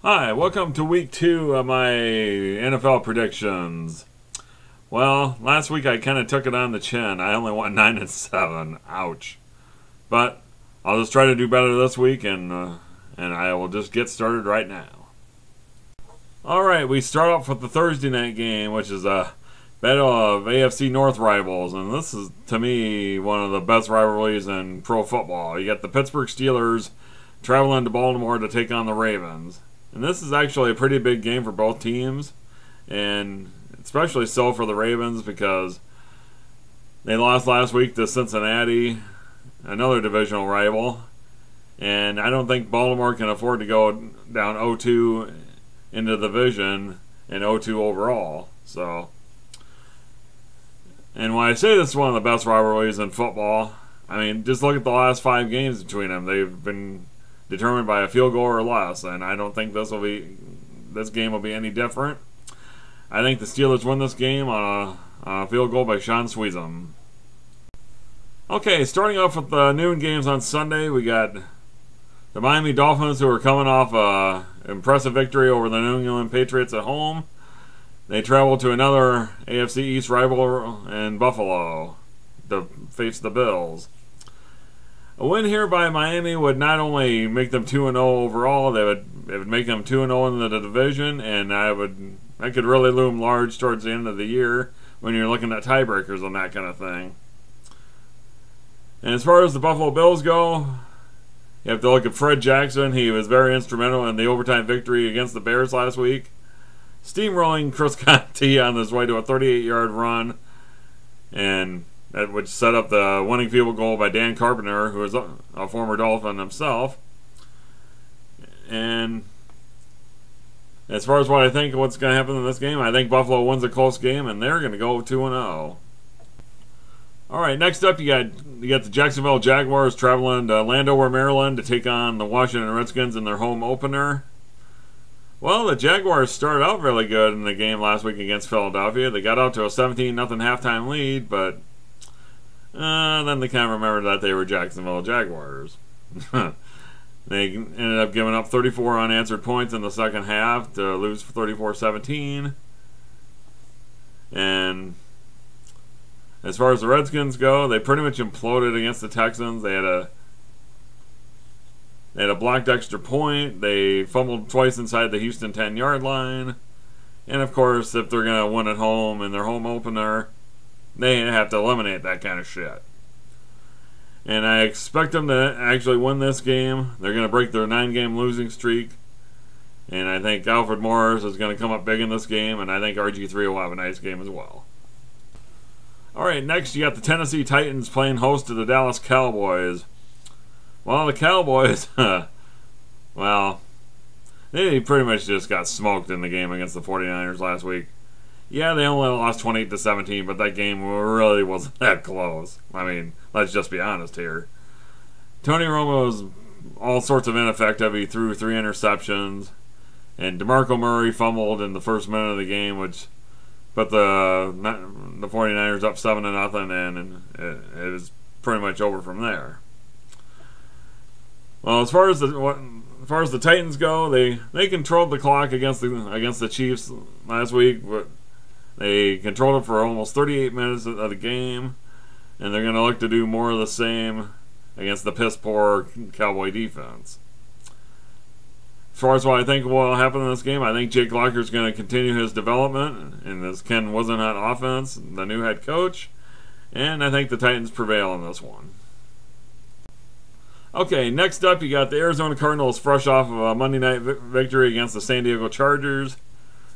Hi, welcome to week 2 of my NFL predictions. Well, last week I kind of took it on the chin. I only won 9-7. Ouch. But I'll just try to do better this week, and I will just get started right now. All right, we start off with the Thursday night game, which is a battle of AFC North rivals, and this is, to me, one of the best rivalries in pro football. You got the Pittsburgh Steelers traveling to Baltimore to take on the Ravens. And this is actually a pretty big game for both teams, and especially so for the Ravens because they lost last week to Cincinnati, another divisional rival, and I don't think Baltimore can afford to go down 0-2 into the division and 0-2 overall. So, and when I say this is one of the best rivalries in football, I mean, just look at the last 5 games between them. They've been determined by a field goal or less, and I don't think this game will be any different. I think the Steelers win this game on a field goal by Sean Sweezum. Okay, starting off with the noon games on Sunday, we got the Miami Dolphins, who are coming off an impressive victory over the New England Patriots at home. They travel to another AFC East rival in Buffalo to face the Bills. A win here by Miami would not only make them 2-0 overall, it would make them 2-0 in the division, and that could really loom large towards the end of the year when you're looking at tiebreakers and that kind of thing. And as far as the Buffalo Bills go, you have to look at Fred Jackson. He was very instrumental in the overtime victory against the Bears last week, steamrolling Chris Conte on his way to a 38-yard run, and which set up the winning field goal by Dan Carpenter, who is a former Dolphin himself. And as far as what I think what's going to happen in this game, I think Buffalo wins a close game, and they're going to go 2-0. All right, next up you got the Jacksonville Jaguars traveling to Landover, Maryland to take on the Washington Redskins in their home opener. Well, the Jaguars started out really good in the game last week against Philadelphia. They got out to a 17-0 halftime lead, but then they kind of remembered that they were Jacksonville Jaguars. They ended up giving up 34 unanswered points in the second half to lose 34-17. And as far as the Redskins go, they pretty much imploded against the Texans. They had a blocked extra point. They fumbled twice inside the Houston 10-yard line. And of course, if they're going to win at home in their home opener, they have to eliminate that kind of shit. And I expect them to actually win this game. They're going to break their 9-game losing streak. And I think Alfred Morris is going to come up big in this game. And I think RG3 will have a nice game as well. Alright, next you got the Tennessee Titans playing host to the Dallas Cowboys. Well, the Cowboys, well, they pretty much just got smoked in the game against the 49ers last week. Yeah, they only lost 28-17, but that game really wasn't that close. I mean, let's just be honest here. Tony Romo was all sorts of ineffective. He threw 3 interceptions, and DeMarco Murray fumbled in the first minute of the game, which put the 49ers up 7-0, and it was pretty much over from there. Well, as far as the Titans go, they controlled the clock against the Chiefs last week, but they controlled it for almost 38 minutes of the game, and they're going to look to do more of the same against the piss-poor Cowboy defense. As far as what I think will happen in this game, I think Jake Locker is going to continue his development in this Ken Whisenhunt offense, the new head coach, and I think the Titans prevail in this one. Okay, next up you got the Arizona Cardinals fresh off of a Monday night victory against the San Diego Chargers.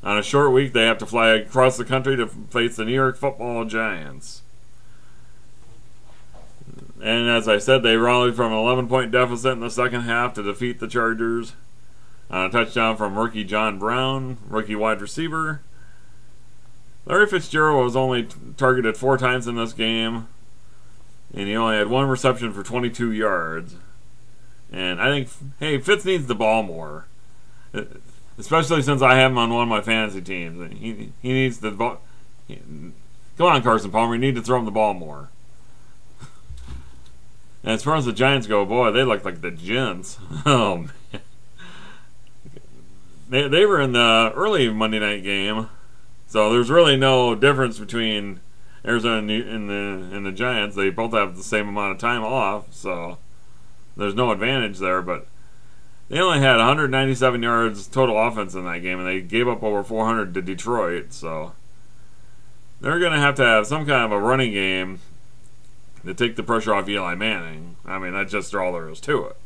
On a short week, they have to fly across the country to face the New York Football Giants. And as I said, they rallied from an 11-point deficit in the second half to defeat the Chargers on a touchdown from rookie John Brown, rookie wide receiver. Larry Fitzgerald was only targeted 4 times in this game, and he only had 1 reception for 22 yards. And I think, hey, Fitz needs the ball more. Especially since I have him on one of my fantasy teams. He needs the ball. Come on, Carson Palmer. You need to throw him the ball more. And as far as the Giants go, boy, they look like the gents. Oh, man. they were in the early Monday night game, so there's really no difference between Arizona and the Giants. They both have the same amount of time off, so there's no advantage there. But they only had 197 yards total offense in that game, and they gave up over 400 to Detroit. So they're going to have some kind of a running game to take the pressure off Eli Manning. I mean, that's just all there is to it.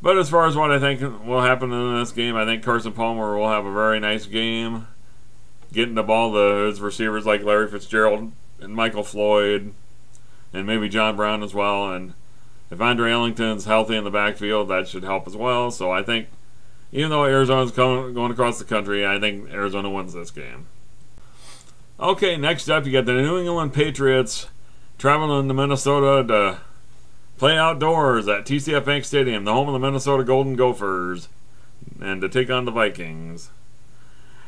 But as far as what I think will happen in this game, I think Carson Palmer will have a very nice game, getting the ball to his receivers like Larry Fitzgerald and Michael Floyd, and maybe John Brown as well. And if Andre Ellington's healthy in the backfield, that should help as well. So I think, even though Arizona's going across the country, I think Arizona wins this game. Okay, next up, you got the New England Patriots traveling to Minnesota to play outdoors at TCF Bank Stadium, the home of the Minnesota Golden Gophers, and to take on the Vikings.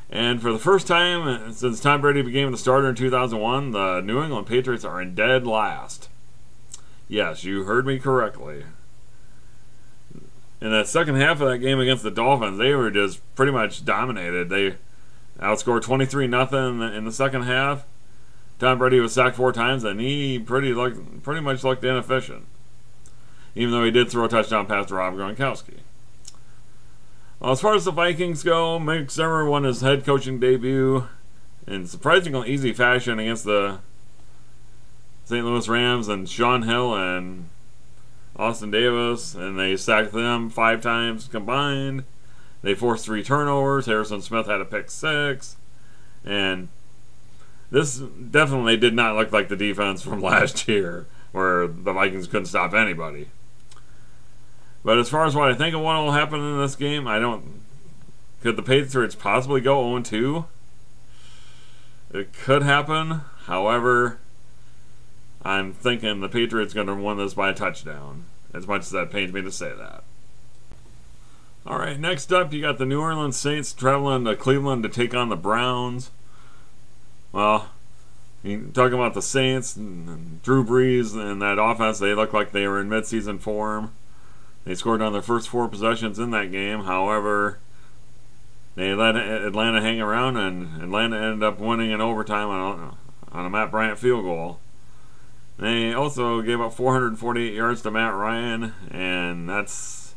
And for the first time since Tom Brady became the starter in 2001, the New England Patriots are in dead last. Yes, you heard me correctly. In that second half of that game against the Dolphins, they were just pretty much dominated. They outscored 23-0 in the second half. Tom Brady was sacked 4 times, and he pretty much looked inefficient, even though he did throw a touchdown pass to Rob Gronkowski. Well, as far as the Vikings go, Mike Zimmer won his head coaching debut in surprisingly easy fashion against the St. Louis Rams and Sean Hill and Austin Davis, and they sacked them 5 times combined. They forced 3 turnovers. Harrison Smith had a pick 6, and this definitely did not look like the defense from last year, where the Vikings couldn't stop anybody. But as far as what I think of what will happen in this game, could the Patriots possibly go 0-2? It could happen. However, I'm thinking the Patriots are going to win this by a touchdown, as much as that pains me to say that. Alright, next up, you got the New Orleans Saints traveling to Cleveland to take on the Browns. Well, talking about the Saints and Drew Brees and that offense, they look like they were in midseason form. They scored on their first 4 possessions in that game. However, they let Atlanta hang around, and Atlanta ended up winning in overtime on a Matt Bryant field goal. They also gave up 448 yards to Matt Ryan, and that's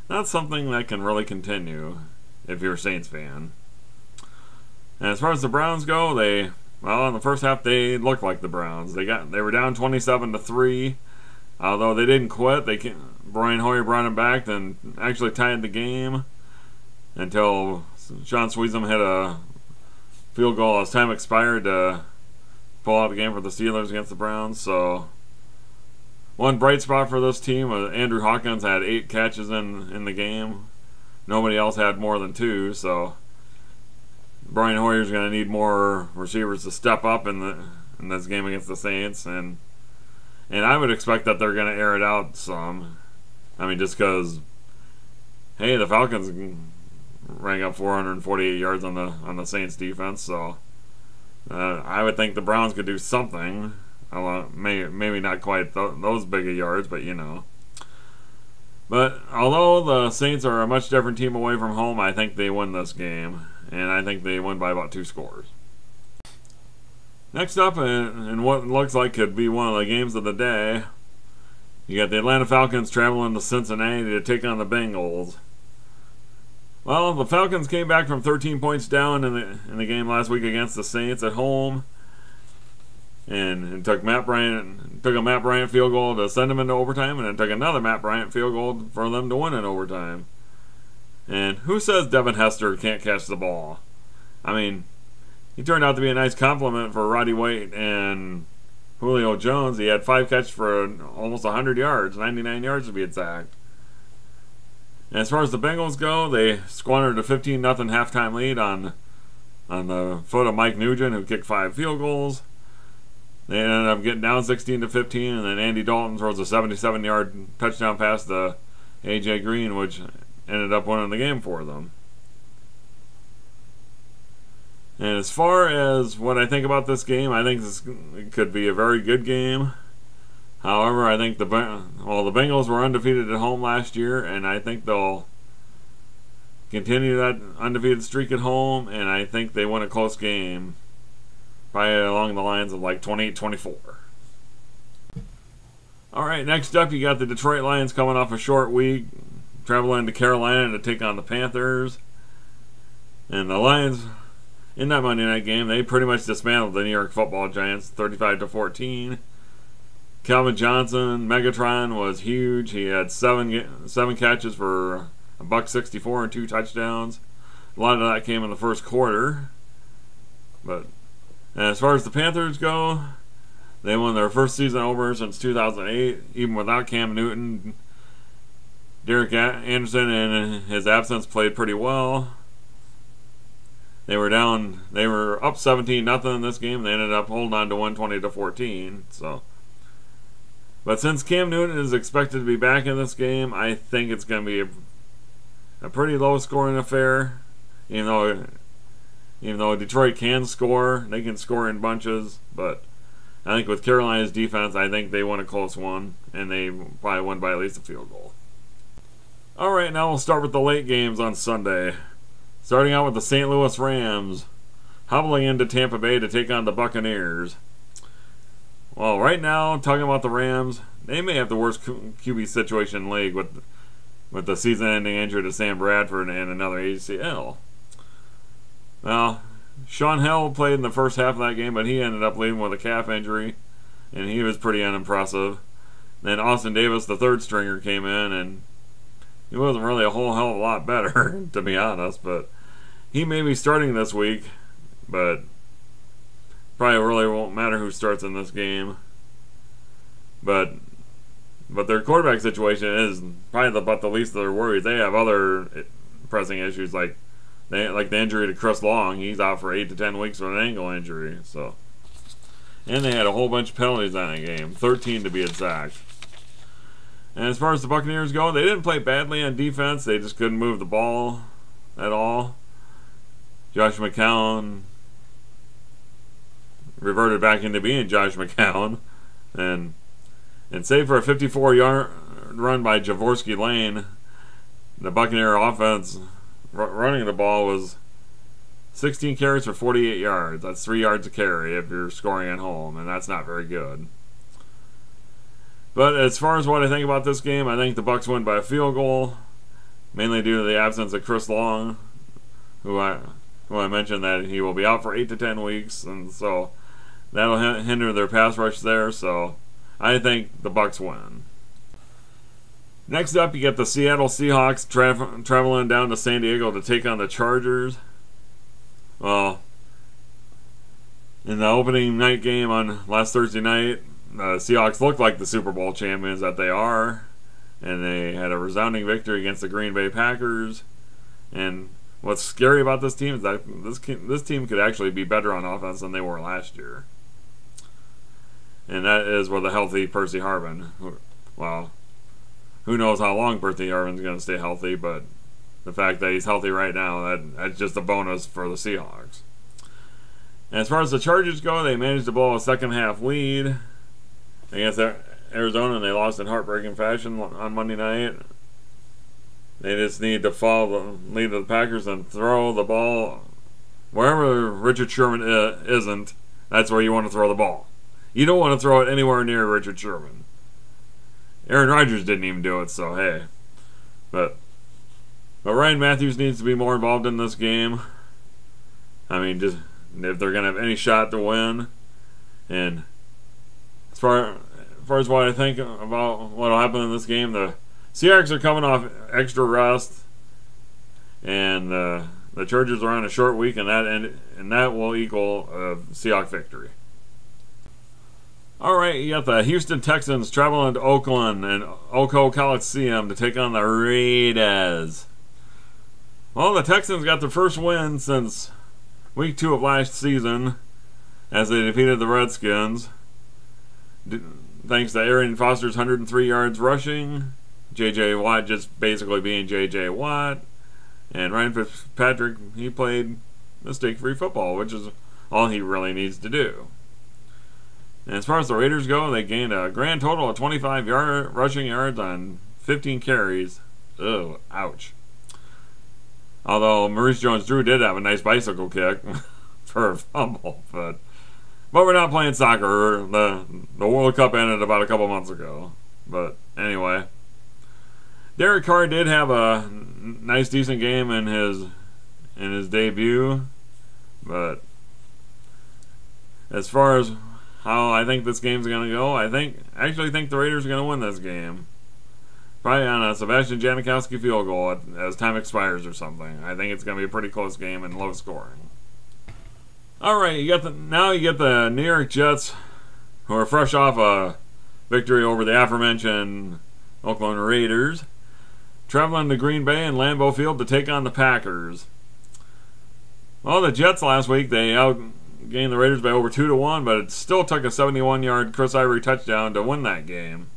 not something that can really continue if you're a Saints fan. And as far as the Browns go, in the first half they looked like the Browns. They were down 27-3. Although they didn't quit, Brian Hoyer brought him back and actually tied the game until Sean Sweezum hit a field goal as time expired to pull out the game for the Steelers against the Browns. So one bright spot for this team was Andrew Hawkins had 8 catches in the game. Nobody else had more than 2, so Brian Hoyer's going to need more receivers to step up in this game against the Saints, and I would expect that they're going to air it out some. I mean, just because, hey, the Falcons rang up 448 yards on the Saints defense, so I would think the Browns could do something. Maybe not quite those big of yards, but you know. But although the Saints are a much different team away from home, I think they win this game, and I think they win by about 2 scores. Next up, in what looks like could be one of the games of the day, you got the Atlanta Falcons traveling to Cincinnati to take on the Bengals. Well, the Falcons came back from 13 points down in the game last week against the Saints at home, and took a Matt Bryant field goal to send them into overtime, and then took another Matt Bryant field goal for them to win in overtime. And who says Devin Hester can't catch the ball? I mean, he turned out to be a nice compliment for Roddy White and Julio Jones. He had 5 catches for almost 100 yards, 99 yards to be exact. And as far as the Bengals go, they squandered a 15-0 halftime lead on the foot of Mike Nugent, who kicked 5 field goals. They ended up getting down 16-15, and then Andy Dalton throws a 77-yard touchdown pass to A.J. Green, which ended up winning the game for them. And as far as what I think about this game, I think this could be a very good game. However, I think the Bengals were undefeated at home last year, and I think they'll continue that undefeated streak at home, and I think they win a close game. Probably along the lines of like 28-24. Alright, next up you got the Detroit Lions coming off a short week, traveling to Carolina to take on the Panthers. And the Lions, in that Monday night game, they pretty much dismantled the New York Football Giants 35-14. Calvin Johnson, Megatron, was huge. He had seven catches for $164 and 2 touchdowns. A lot of that came in the first quarter. But as far as the Panthers go, they won their first season over since 2008, even without Cam Newton. Derek Anderson, in his absence, played pretty well. They were up 17-0 in this game. They ended up holding on to 120-14. So, but since Cam Newton is expected to be back in this game, I think it's going to be a pretty low-scoring affair. Even though Detroit can score, they can score in bunches. But I think with Carolina's defense, I think they won a close one, and they probably won by at least a field goal. All right, now we'll start with the late games on Sunday. Starting out with the St. Louis Rams hobbling into Tampa Bay to take on the Buccaneers. Well, right now, talking about the Rams, they may have the worst QB situation in the league with the season-ending injury to Sam Bradford and another ACL. Well, Sean Hill played in the first half of that game, but he ended up leaving with a calf injury, and he was pretty unimpressive. Then Austin Davis, the third stringer, came in, and he wasn't really a whole hell of a lot better, to be honest, but he may be starting this week, but probably really won't matter who starts in this game. But their quarterback situation is probably about the least of their worries. They have other pressing issues, like the injury to Chris Long. He's out for 8 to 10 weeks with an ankle injury. So, and they had a whole bunch of penalties on that game, 13 to be exact. And as far as the Buccaneers go, they didn't play badly on defense. They just couldn't move the ball at all. Josh McCown reverted back into being Josh McCown. And save for a 54-yard run by Jaworski Lane, the Buccaneer offense running the ball was 16 carries for 48 yards. That's 3 yards a carry if you're scoring at home, and that's not very good. But as far as what I think about this game, I think the Bucs win by a field goal, mainly due to the absence of Chris Long, who I mentioned that he will be out for 8 to 10 weeks, and so that'll hinder their pass rush there. So I think the Bucs win. Next up, you get the Seattle Seahawks traveling down to San Diego to take on the Chargers. Well, in the opening night game on last Thursday night, the Seahawks looked like the Super Bowl champions that they are, and they had a resounding victory against the Green Bay Packers. And what's scary about this team is that this team could actually be better on offense than they were last year. And that is with a healthy Percy Harvin. Well, who knows how long Percy Harvin's going to stay healthy, but the fact that he's healthy right now, that's just a bonus for the Seahawks. And as far as the Chargers go, they managed to blow a second-half lead against Arizona, and they lost in heartbreaking fashion on Monday night. They just need to follow the lead of the Packers and throw the ball wherever Richard Sherman isn't. That's where you want to throw the ball. You don't want to throw it anywhere near Richard Sherman. Aaron Rodgers didn't even do it, so hey. But Ryan Matthews needs to be more involved in this game. I mean, just if they're going to have any shot to win. And as far as what I think about what will happen in this game, the Seahawks are coming off extra rest, and the Chargers are on a short week, and that will equal a Seahawks victory. All right, you got the Houston Texans traveling to Oakland and Oco Coliseum to take on the Raiders. Well, the Texans got their first win since week 2 of last season, as they defeated the Redskins, thanks to Arian Foster's 103 yards rushing, J.J. Watt just basically being J.J. Watt, and Ryan Fitzpatrick, he played mistake-free football, which is all he really needs to do. And as far as the Raiders go, they gained a grand total of 25 rushing yards on 15 carries. Ugh, ouch. Although Maurice Jones-Drew did have a nice bicycle kick for a fumble, but we're not playing soccer. The World Cup ended about a couple months ago. But anyway, Derek Carr did have a nice, decent game in his debut, but as far as how I think this game's going to go, I actually think the Raiders are going to win this game. Probably on a Sebastian Janikowski field goal as time expires or something. I think it's going to be a pretty close game and low scoring. All right, now you get the New York Jets, who are fresh off a victory over the aforementioned Oakland Raiders, traveling to Green Bay and Lambeau Field to take on the Packers. Well, the Jets last week, they outgained the Raiders by over 2-1, but it still took a 71-yard Chris Ivory touchdown to win that game.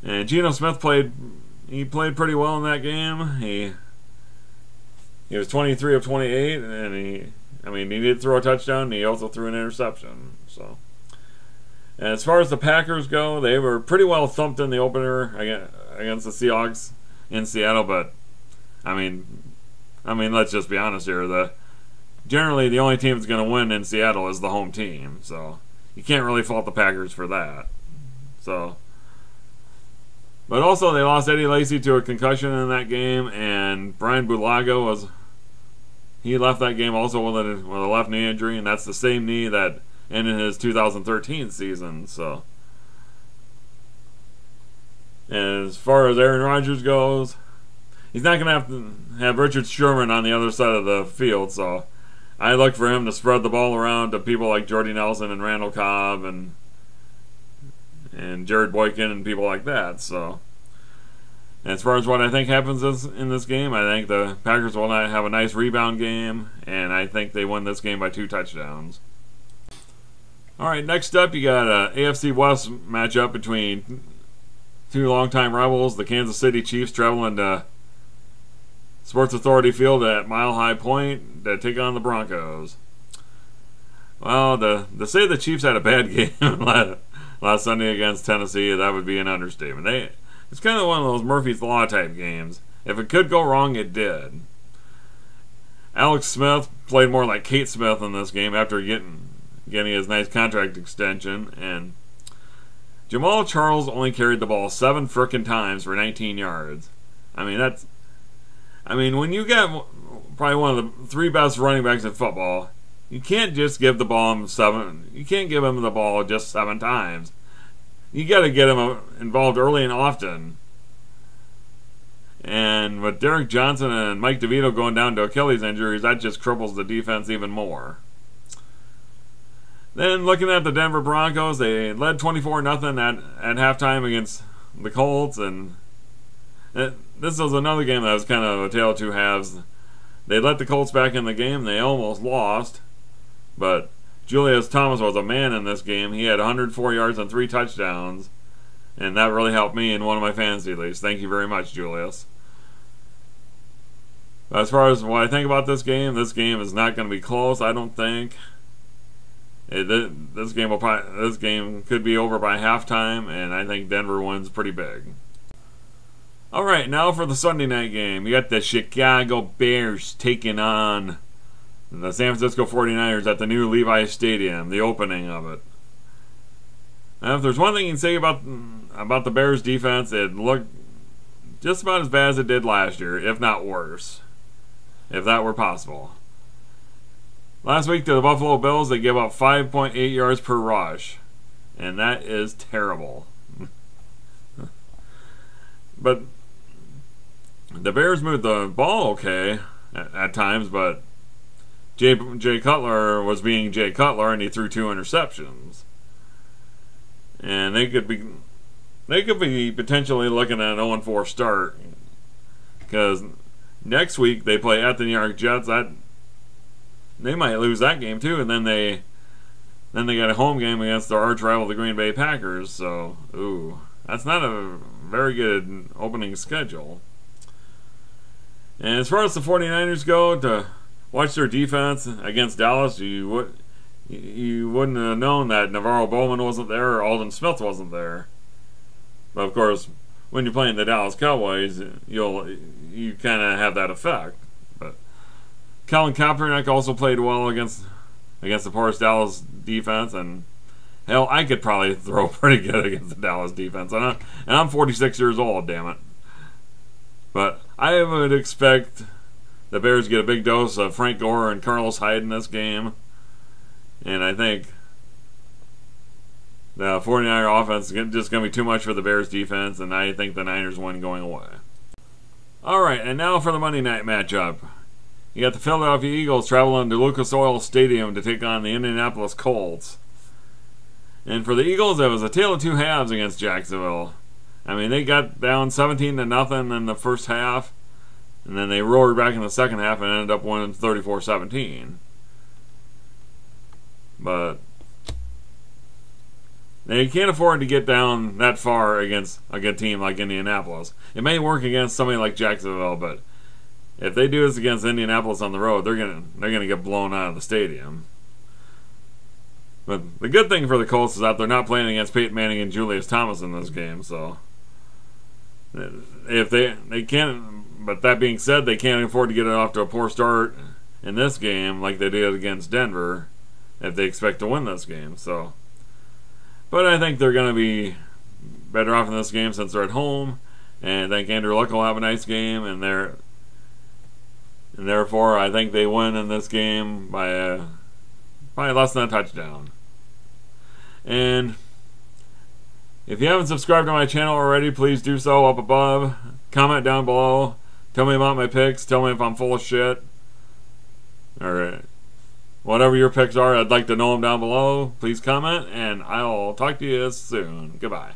And Geno Smith played pretty well in that game. He was 23 of 28, and he did throw a touchdown, and he also threw an interception. So, and as far as the Packers go, they were pretty well thumped in the opener against the Seahawks in Seattle. But I mean, let's just be honest here. Generally, the only team that's going to win in Seattle is the home team. So you can't really fault the Packers for that. So. But also, they lost Eddie Lacy to a concussion in that game, and Brian Bulaga left that game also with a left knee injury, and that's the same knee that ended his 2013 season. So, and as far as Aaron Rodgers goes, he's not going to have Richard Sherman on the other side of the field. So, I look for him to spread the ball around to people like Jordy Nelson and Randall Cobb and Jared Boykin and people like that. So, as far as what I think happens in this game, I think the Packers will not have a nice rebound game, and I think they win this game by 2 touchdowns. All right, next up, you got an AFC West matchup between two longtime rivals, the Kansas City Chiefs, traveling to Sports Authority Field at Mile High Point to take on the Broncos. Well, to say the Chiefs had a bad game last Sunday against Tennessee, that would be an understatement. It's kind of one of those Murphy's Law type games. If it could go wrong, it did. Alex Smith played more like Kate Smith in this game after getting his nice contract extension, and Jamal Charles only carried the ball 7 frickin' times for 19 yards. When you got probably one of the 3 best running backs in football, you can't just give the ball 7. You can't give him the ball just 7 times. You got to get him involved early and often. And with Derek Johnson and Mike DeVito going down to Achilles injuries, that just cripples the defense even more. Then looking at the Denver Broncos, they led 24-0 at halftime against the Colts, and this was another game that was kind of a tale of two halves. They let the Colts back in the game. They almost lost, but Julius Thomas was a man in this game. He had 104 yards and 3 touchdowns, and that really helped me in one of my fantasy leagues. Thank you very much, Julius. As far as what I think about this game is not going to be close, I don't think. This game could be over by halftime, and I think Denver wins pretty big. All right, now for the Sunday night game. You got the Chicago Bears taking on the San Francisco 49ers at the new Levi's Stadium, the opening of it. Now, if there's one thing you can say about the Bears defense, it looked just about as bad as it did last year, if not worse, if that were possible. Last week to the Buffalo Bills, they gave up 5.8 yards per rush, and that is terrible. But the Bears moved the ball okay at times, but Jay Cutler was being Jay Cutler, and he threw 2 interceptions. And they could be potentially looking at an 0-4 start, because next week they play at the New York Jets. They might lose that game too, and then they got a home game against their arch rival, the Green Bay Packers. So, that's not a very good opening schedule. And as far as the 49ers go, to watch their defense against Dallas, you wouldn't have known that Navarro Bowman wasn't there or Aldon Smith wasn't there. But of course, when you're playing the Dallas Cowboys, you you kind of have that effect. But Colin Kaepernick also played well against the porous Dallas defense, and hell, I could probably throw pretty good against the Dallas defense, and I'm 46 years old, damn it. But I would expect the Bears to get a big dose of Frank Gore and Carlos Hyde in this game, and I think the 49er offense is just going to be too much for the Bears defense, and I think the Niners win going away. Alright, and now for the Monday night matchup. You got the Philadelphia Eagles traveling to Lucas Oil Stadium to take on the Indianapolis Colts. And for the Eagles, it was a tale of two halves against Jacksonville. I mean, they got down 17-0 in the first half, and then they roared back in the second half and ended up winning 34-17. But they can't afford to get down that far against a good team like Indianapolis. It may work against somebody like Jacksonville, but if they do this against Indianapolis on the road, they're gonna get blown out of the stadium. But the good thing for the Colts is that they're not playing against Peyton Manning and Julius Thomas in this game, so if they can't. But that being said, they can't afford to get it off to a poor start in this game like they did against Denver if they expect to win this game. So, but I think they're going to be better off in this game since they're at home, and I think Andrew Luck will have a nice game, and therefore I think they win in this game by less than a touchdown. And if you haven't subscribed to my channel already, please do so up above. Comment down below. Tell me about my picks. Tell me if I'm full of shit. Or whatever your picks are, I'd like to know them down below. Please comment, and I'll talk to you soon. Goodbye.